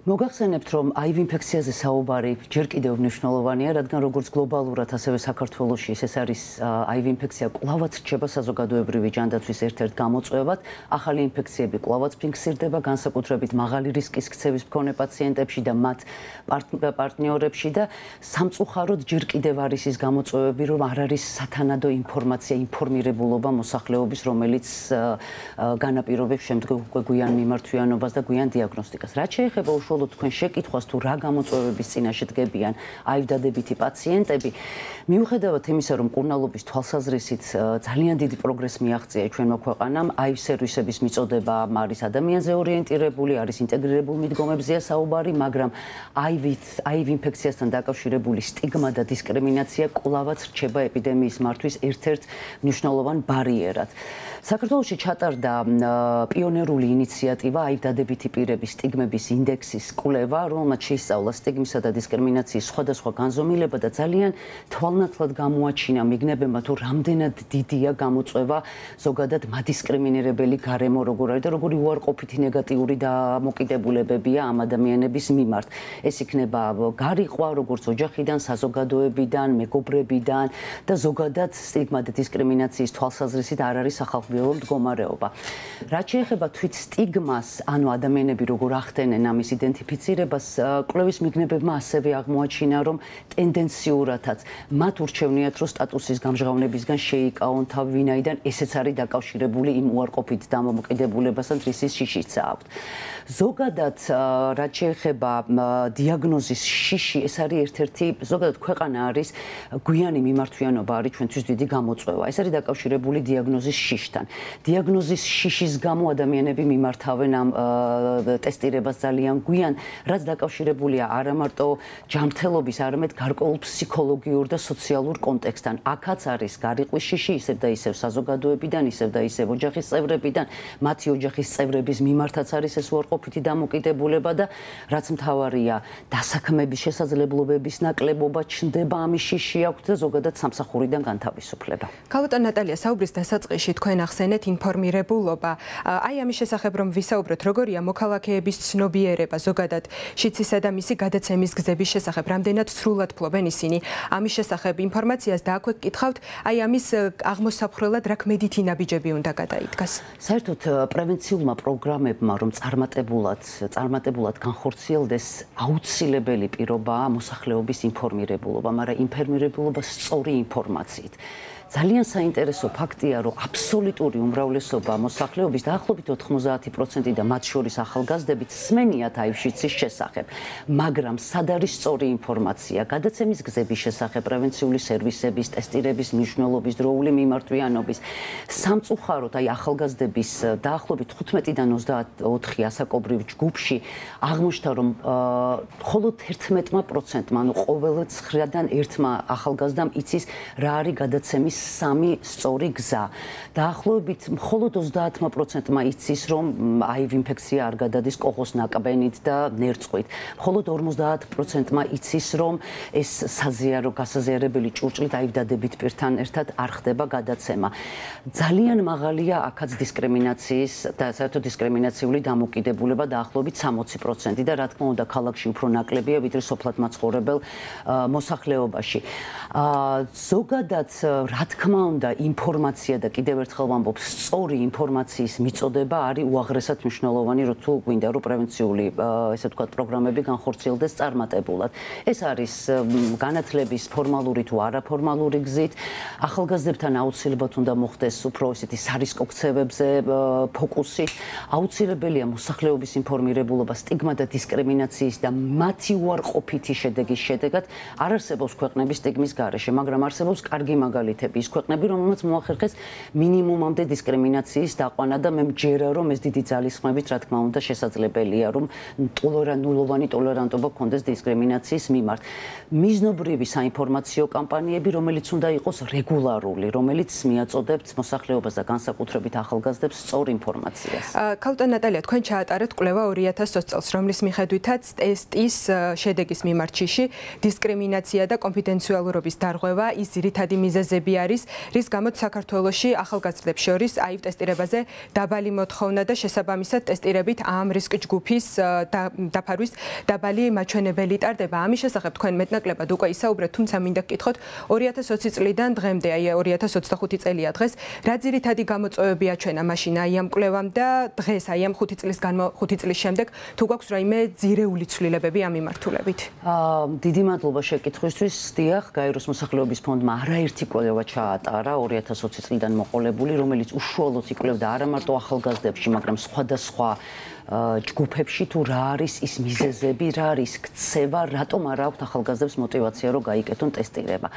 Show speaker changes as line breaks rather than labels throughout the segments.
მოგახსენებთ, რომ HIV ინფექციაზე საუბარი ჯერ კიდევ მნიშვნელოვანია, რადგან როგორც გლობალურად, ასევე საქართველოში ეს არის HIV ინფექცია კვლავაც რჩება საზოგადოებრივი ჯანდაცვის ერთ-ერთ გამოწვევად. ახალი ინფექციები კვლავაც ფიქსირდება, განსაკუთრებით მაღალი რისკის ქცევის მქონე პაციენტებში და მათ პარტნიორებში და სამწუხაროდ ჯერ კიდევ არის ის გამოწვევები, რომ არ არის სათანადო ინფორმაცია, ინფორმირებულობა მოსახლეობის, რომელიც განაპირობებს შემდგომ გვიან მიმართვიანობას და გვიან დიაგნოსტიკას. რაც შეეხება უშუალოდ თქვენ შეკითხვას თუ რა გამოწვევების წინაშე დგებიან HIV დადებითი პაციენტები, მიუხედავად იმისა, რომ მკურნალობის თვალსაზრისით ძალიან დიდი პროგრესი მიაღწია ჩვენმა ქვეყანამ, HIV სერვისების მიწოდება არის ადამიანზე ორიენტირებული, არის ინტეგრირებულ მიდგომებზეა საუბარი, მაგრამ HIV ინფექციასთან დაკავშირებული სტიგმა და დისკრიმინაცია კვლავაც რჩება ეპიდემიის მართვის ერთ-ერთ მნიშვნელოვან ბარიერად. საქართველოში ჩატარდა პიონერული ინიციატივა HIV დადებითი პირების სტიგმების ინდექსის კვლევა, რომელმაც შეისწავლა სტიგმისა და დისკრიმინაციის სხვადასხვა განზომილება და ძალიან თვალნათლად გამოაჩინა მიგნებებმა თუ რამდენად დიდია გამოწვევა ზოგადად მადისკრიმინირებელი გარემო როგორ არის და როგორი უარყოფითი ნეგატიური დამოკიდებულებებია ამ ადამიანების მიმართ. ეს იქნება გარიყვა როგორც ოჯახიდან, საზოგადოებიდან, მეგობრებიდან და ზოგადად სტიგმა და დისკრიმინაციის თვალსაზრისით არ არის ახალგაზრდულ მდგომარეობა. რაც შეეხება თვით სტიგმას, ანუ ადამიანები როგორ ახდენენ ამის იდენტიფიცირებას, კვლევის მიგნებებმა ასევე აღმოაჩინა, რომ ტენდენციურადაც მათ ურჩევნიათ, რომ სტატუსის გამჟღავნებისგან შეიკავონ თავი, ვინაიდან ესეც არის დაკავშირებული იმ უარყოფით დამოკიდებულებასთან, რისის შიშიც აქვთ. ზოგადად, რაც შეეხება დიაგნოზის შიში, ეს არის ერთ-ერთი ზოგადად ქვეყანა არის გვიანი მიმართვიანობა არის ჩვენთვის დიდი გამოწვევა. ეს არის დაკავშირებული დიაგნოზის შიშთან. დიაგნოზის შიშის გამო ადამიანები მიმართავენ ამ ტესტირებას ძალიან გვიან, რაც დაკავშირებულია არა მარტო ჯანმრთელობის, არამედ გარკვეულ ფსიქოლოგიურ და სოციალურ კონტექსტთან. აქაც არის გარიყვის შიში, ისევ და ისევ საზოგადოებიდან, ისევ და ისევ ოჯახის წევრებიდან, მათი ოჯახის წევრების მიმართაც არის ეს უარყოფითი დამოკიდებულება და რაც მთავარია, დასაქმების შესაძლებლობების ნაკლებობა ჩნდება ამის შიში აქვთ და ზოგადად სამსახურიდან განთავისუფლება.
ქალბატონ ნატალია, საუბრის დასაწყისში თქვენ ახსენეთ ინფორმირებულობა. აი ამის შესახებ რომ ვისაუბროთ, როგორია მოქალაქეების ცნობიერება ზოგადად შიცისა და მისი გადაცემის გზების შესახებ, რამდენად სრულად ფლობენ ისინი ამის შესახებ ინფორმაციას და აქვე გკითხავთ, აი ამის აღმოსაფხრელად რა ქმედითი ნაბიჯები უნდა გადაიდგას.
საერთოდ პრევენციულმა პროგრამებმა რომ წარმატებულად განხორციელდეს, აუცილებელი პირობაა მოსახლეობის ინფორმირებულობა, მაგრამ ინფორმირებულობა სწორი ინფორმაციით. ძალიან საინტერესო ფაქტია, რომ აბსოლუტური უმრავლესობა მოსახლეობის დაახლოებით 90% და მათ შორის ახალგაზრდებით სმენიათ HIV-შიცის შესახებ, მაგრამ სად არის სწორი ინფორმაცია გადაცემის გზების შესახებ, პრევენციული სერვისების, ტესტირების მნიშვნელობის, დროული მიმართვიანობის. სამწუხაროდ, აი ახალგაზრდების დაახლოებით 15-დან 24 ასაკობრივ ჯგუფში აღმოჩნდა, რომ მხოლოდ 11%, ანუ ყოველ 9-დან 1-მა ახალგაზრდამ იცის რა არის გადაცემის სამი სწორი გზა. დაახლოებით მხოლოდ 30%-მა იცის, რომ HIV ინფექცია არ გადადის კოღოს ნაკბენით და ნერწყვით. მხოლოდ 50%-მა იცის, რომ ეს გასაზიარებელი ჭურჭლით HIV დადებით პირთან ერთად არ ხდება გადაცემა. ძალიან მაღალია აქაც დისკრიმინაციის და საერთოდ დისკრიმინაციული დამოკიდებულება დაახლოებით 60% და რა თქმა უნდა ქალაქში უფრო ნაკლებია, ვიდრე სოფლად მაცხოვრებელ მოსახლეობაში. ზოგადად რა თქმა უნდა ინფორმაცია და კიდევ ერთხელ ვამბობ, სწორი ინფორმაციის მიწოდება არის უაღრესად მნიშვნელოვანი, რო თუ გვინდა რომ პრევენციული ესე ვთქვათ პროგრამები განხორციელდეს წარმატებულად. ეს არის განათლების ფორმალური თუ არაფორმალური გზით, ახალგაზრდებთან აუცილებლად უნდა მოხდეს უფრო ესეთი სარისკო ქცევებზე ფოკუსი, აუცილებელია მოსახლეობის ინფორმირებულობა სტიგმა და დისკრიმინაციის და მათი უარყოფითი შედეგის შედეგად არ არსებობს ქვეყნების სტიგმის გარეშე, მაგრამ არსებობს კარგი მაგალითები. ის ქვეყნები, რომელმაც მოახერხეს მინიმუმამდე დისკრიმინაციის დაყვანა და მე მჯერა, რომ ეს დიდი ძალისხმევით, რა თქმა უნდა, შესაძლებელია, რომ ნულოვანი ტოლერანტობა გქონდეს დისკრიმინაციის მიმართ. მიზნობრივი საინფორმაციო კამპანიები, რომელიც უნდა იყოს რეგულარული, რომელიც მიაწოდებთ მოსახლეობას და განსაკუთრებით ახალგაზრდებს სწორ ინფორმაციას.
ქალბატონ ნატალია, თქვენ ჩაატარეთ კვლევა 2020 წელს, რომლის მიხედვითაც ტესტის შედეგის მიმართ შიში, დისკრიმინაცია და კონფიდენციალურობის დარღვევა ის ძირითადი მიზეზები არის, რის გამოც საქართველოში ახალგაზრდებს შორის აივ ტესტირებაზე დაბალი მოთხოვნა და შესაბამისად ტესტირებით ამ რისკ ჯგუფის დაფარვის დაბალი მაჩვენებელი ტარდება. ამის შესახებ თქვენ მეტნაკლებად უკვე ისაუბრეთ, თუმცა მინდა გკითხოთ 2020 წლიდან დღემდე, აი 2025 წელია დღეს, რა ძირითადი გამოწვევები აჩვენა მაშინ აი ამ კვლევამ და დღეს აი ამ 5 წლის შემდეგ თუ გვაქვს რაიმე ძირეული ცვლილებები ამ მიმართულებით?
დიდი მადლობა შეკითხვისთვის. დიახ, გაეროს მოსახლეობის ფონდმა არაერთი კვლევა ჩაატარა 2020 წლიდან მოყოლებული, რომელიც უშუალოდ იკვლევდა არა მარტო ახალგაზრდებში, მაგრამ სხვადასხვა ჯგუფებში თუ რა არის ის მიზეზები, რა არის ქცევა, რატომ არ აქვთ ახალგაზრდებს мотиваცია რომ გაიკეთონ ტესტირება.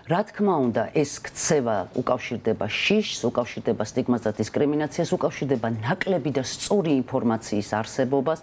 რა თქმა უნდა, ეს ქცევა უკავშირდება შიშს, უკავშირდება სტიგმას და დისკრიმინაციას, უკავშირდება ნაკლები და სწორი ინფორმაციის არსებობას,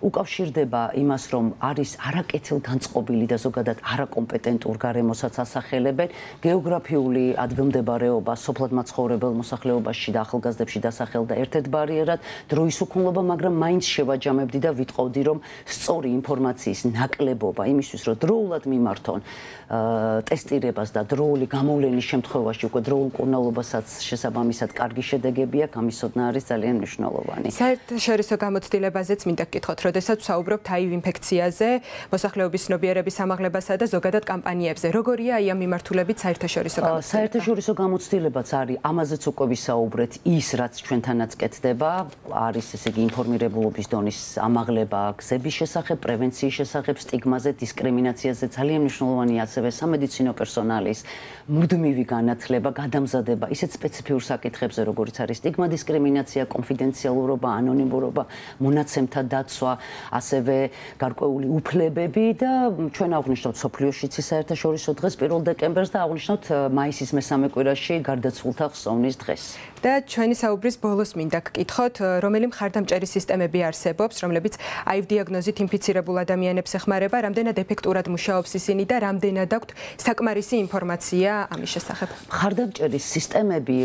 უკავშირდება იმას, რომ არის არაკეთილგანწყობილი და ზოგადად არაკომპეტენტურ გარემოსაც ასახელებენ, გეოგრაფიული ადგილმდებარეობა, სოფლად მაცხოვრებელ მოსახლეობაში და ახალგაზრდებში დასახელდა ერთ-ერთ ბარიერად, დროის უქონლობა, მაგრამ მაინც შევაჯამებდი და ვიტყოვდი, რომ სწორი ინფორმაციის ნაკლებობა იმისთვის, რომ დროულად მიმართონ ტესტირებას და დროული გამოვლენის შემთხვევაში უკვე დროულ კურნალობასაც შესაბამისად კარგი შედეგები აქვს, ამის ცოდნა არის ძალიან მნიშვნელოვანი.
საერთაშორისო გამოცდილებაზეც მინდა გკითხოთ, როდესაც ვსაუბრობთ აივ ინფექციაზე, მოსახლეობის ცნობიერების ამაღლებასა და ზოგადად კამპანიებზე. როგორია აი ამ მიმართულებით საერთაშორისო გამოცდილება?
საერთაშორისო გამოცდილებაც არის, ამაზეც უკვე ვისაუბრეთ, ის რაც ჩვენთანაც კეთდება, არის ესე იგი ინფორმირებულობის დონის ამაღლება გზების შესახებ, პრევენციის შესახებ, სტიგმაზე, დისკრიმინაციაზე, ძალიან მნიშვნელოვანია ასევე სამედიცინო პერსონალის მუდმივი განათლება, გადამზადება ისეთ სპეციფიურ საკითხებზე, როგორიც არის სტიგმა, დისკრიმინაცია, კონფიდენციალურობა, ანონიმურობა, მონაცემთა დაცვა, ასევე გარკვეული უფლებები და ჩვენ აღვნიშნავთ სოფლიოშიც საერთაშორისო დღეს 1 დეკემბერს და აღვნიშნავთ მაისის მესამე კვირაში გარდაცვლილთა ხსოვნის დღეს.
და ჩვენი საუბრის ბოლოს მინდა გკითხოთ, რომელი მხარდამჭერი სისტემები არსებობს, რომლებიც აივ დიაგნოზით ინფიცირებულ ადამიანებს ეხმარება, რამდენად ეფექტურად მუშაობს ისინი და რამდენად აქვთ საკმარისი ინფორმაცია ამის შესახებ?
მხარდამჭერი სისტემები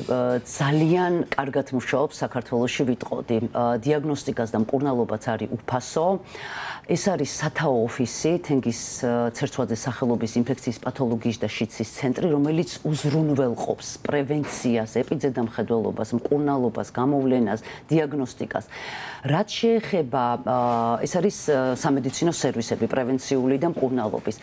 ძალიან კარგად მუშაობს საქართველოში, ვიტყოდი. დიაგნოსტიკას და მკურნალობაც არის უფასო. ეს არის სათაო ოფისი, თენგის ცერცვაძე სახელობის ინფექციის პათოლოგიის და შიდსის ცენტრი, რომელიც უზრუნველყოფს პრევენციას, ეპიდემიოლოგიას, მკურნალობას, გამოვლენას, დიაგნოსტიკას. რაც შეეხება, ეს არის სამედიცინო სერვისები, პრევენციული და მკურნალობის.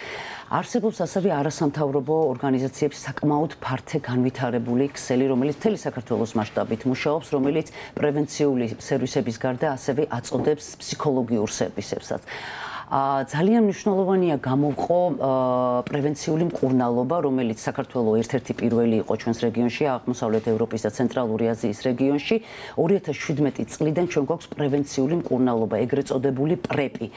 არსებობს ასევე არასამთავრობო ორგანიზაციების საკმაოდ ფართე განვითარებული ქსელი, რომელიც მთელი საქართველოს მასშტაბით მუშაობს, რომელიც პრევენციული სერვისების გარდა ასევე აწოდებს ფსიქოლოგიურ სერვისებსაც. ძალიან მნიშვნელოვანია გამოვყო პრევენციული მკურნალობა, რომელიც საქართველოს ერთ-ერთი პირველი იყო ჩვენს რეგიონში, აღმოსავლეთ ევროპის და ცენტრალური აზიის რეგიონში. 2017 წლიდან ჩვენ გვაქვს პრევენციული მკურნალობა, ეგრეთ წოდებული პრეპი.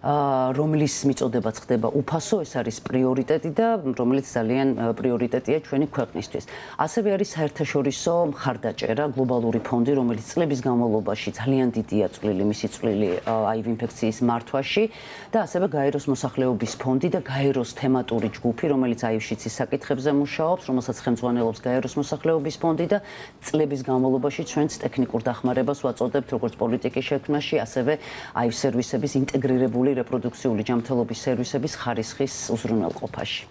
რომლის მიწოდებაც ხდება უფასო, ეს არის პრიორიტეტი და რომელიც ძალიან პრიორიტეტია ჩვენი ქვეყნისთვის. ასევე არის საერთაშორისო მხარდაჭერა, გლობალური ფონდი, რომელიც წლების განმავლობაში ძალიან დიდია წვლილი, მისი წვლილი აივ ინფექციის მართვაში და ასევე გაეროს მოსახლეობის ფონდი და გაეროს თემატური ჯგუფი, რომელიც აივ შიდსის საკითხებზე მუშაობს, რომელსაც ხელმძღვანელობს გაეროს მოსახლეობის ფონდი და წლების განმავლობაში ჩვენც ტექნიკურ დახმარებას ვაწოდებთ როგორც პოლიტიკის შექმნაში, ასევე აივ სერვისების ინტეგრირებული რეპროდუქციული ჯანმრთელობის სერვისების ხარისხის უზრუნველყოფაში.